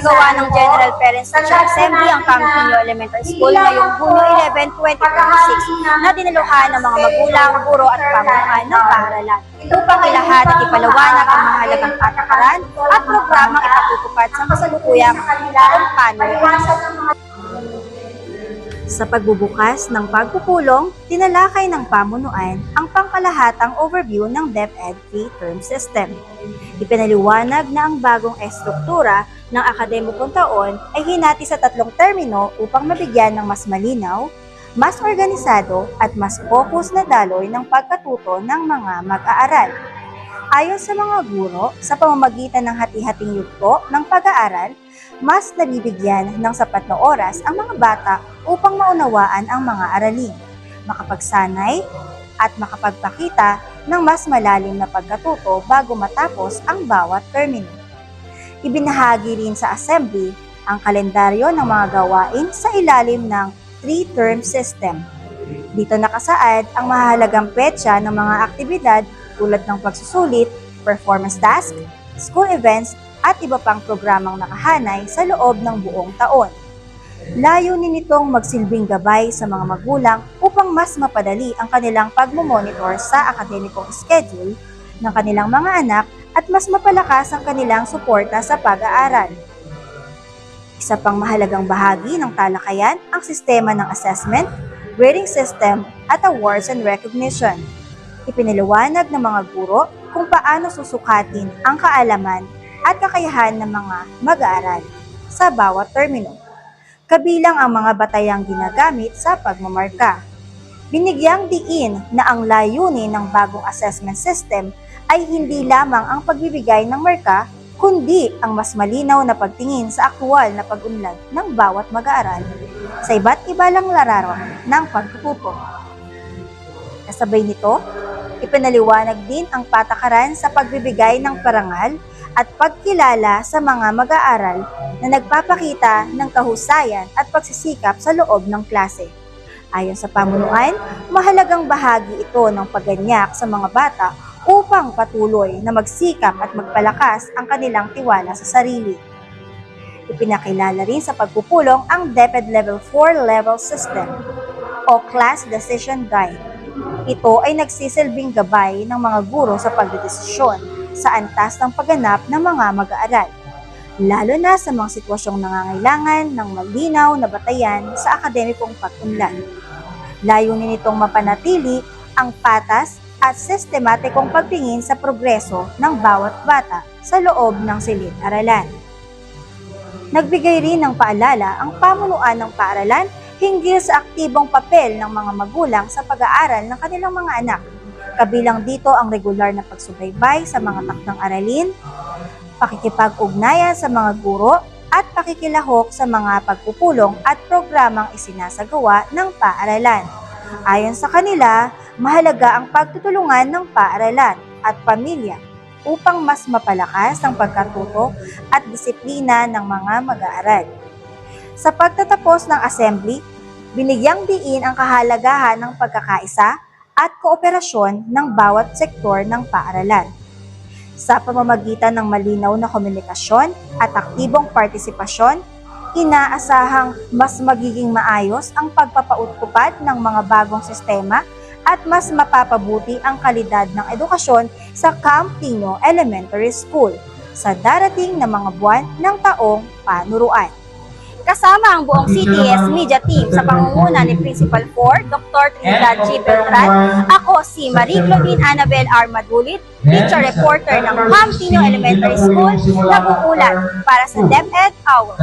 Isinagawa ng General Parents Teacher Assembly ang Camp Elementary School ngayong Hunyo 11, 2026 na dinaluhan ng mga magulang, guro at pamunuan ng paaralan upang ilahad at ipalawanag ang mahalagang patakaran at programang ipatutupad sa kasalukuyang panunuan. Sa pagbubukas ng pagpupulong, tinalakay ng pamunuan ang pangkalahatang overview ng DepEd 3-term system. Ipinaliwanag na ang bagong estruktura ng akademikong taon ay hinati sa 3 termino upang mabigyan ng mas malinaw, mas organisado at mas focus na daloy ng pagkatuto ng mga mag-aaral. Ayon sa mga guro, sa pamamagitan ng hati-hating yugto ng pag-aaral, mas nabibigyan ng sapat na oras ang mga bata upang maunawaan ang mga aralin, makapagsanay at makapagpakita ng mas malalim na pagkatuto bago matapos ang bawat termino. Ibinahagi rin sa assembly ang kalendaryo ng mga gawain sa ilalim ng 3-term system. Dito nakasaad ang mahalagang petsa ng mga aktibidad tulad ng pagsusulit, performance task, school events, at iba pang programang nakahanay sa loob ng buong taon. Layunin nitong magsilbing gabay sa mga magulang upang mas mapadali ang kanilang pagmomonitor sa akademikong schedule ng kanilang mga anak at mas mapalakas ang kanilang suporta sa pag-aaral. Isa pang mahalagang bahagi ng talakayan ang sistema ng assessment, grading system at awards and recognition. Ipinaliwanag ng mga guro kung paano susukatin ang kaalaman at kakayahan ng mga mag-aaral sa bawat termino, kabilang ang mga batayang ginagamit sa pagmamarka. Binigyang diin na ang layunin ng bagong assessment system ay hindi lamang ang pagbibigay ng marka, kundi ang mas malinaw na pagtingin sa aktwal na pag-unlad ng bawat mag-aaral sa iba't ibalang larawan ng pagtututo. Kasabay nito, ipinaliwanag din ang patakaran sa pagbibigay ng parangal at pagkilala sa mga mag-aaral na nagpapakita ng kahusayan at pagsisikap sa loob ng klase. Ayon sa pamunuan, mahalagang bahagi ito ng pagganyak sa mga bata upang patuloy na magsikap at magpalakas ang kanilang tiwala sa sarili. Ipinakilala rin sa pagpupulong ang DepEd Level 4 Level System o Class Decision Guide. Ito ay nagsisilbing gabay ng mga guro sa pagdedesisyon sa antas ng pagganap ng mga mag-aaral, lalo na sa mga sitwasyong nangangailangan ng malinaw na batayan sa akademikong pag-unlad. Layunin nitong mapanatili ang patas at sistematikong pagtingin sa progreso ng bawat bata sa loob ng silid-aralan. Nagbigay rin ng paalala ang pamunuan ng paaralan hinggil sa aktibong papel ng mga magulang sa pag-aaral ng kanilang mga anak. Kabilang dito ang regular na pagsubaybay sa mga takdang aralin, pakikipag-ugnayan sa mga guro, at pakikilahok sa mga pagpupulong at programang isinasagawa ng paaralan. Ayon sa kanila, mahalaga ang pagtutulungan ng paaralan at pamilya upang mas mapalakas ang pagkatuto at disiplina ng mga mag-aaral. Sa pagtatapos ng assembly, binigyang diin ang kahalagahan ng pagkakaisa at kooperasyon ng bawat sektor ng paaralan. Sa pamamagitan ng malinaw na komunikasyon at aktibong partisipasyon, inaasahang mas magiging maayos ang pagpapautupad ng mga bagong sistema at mas mapapabuti ang kalidad ng edukasyon sa Camp Tino Elementary School sa darating na mga buwan ng taong panuruan. Kasama ang buong CTS Media Team sa pangunguna ni Principal 4, Dr. Trinidad G. Beltran, ako si Marie Claudine Annabel R. Madulit, teacher reporter ng Camp Tino Elementary School, nag-uulat para sa DepEd Hour.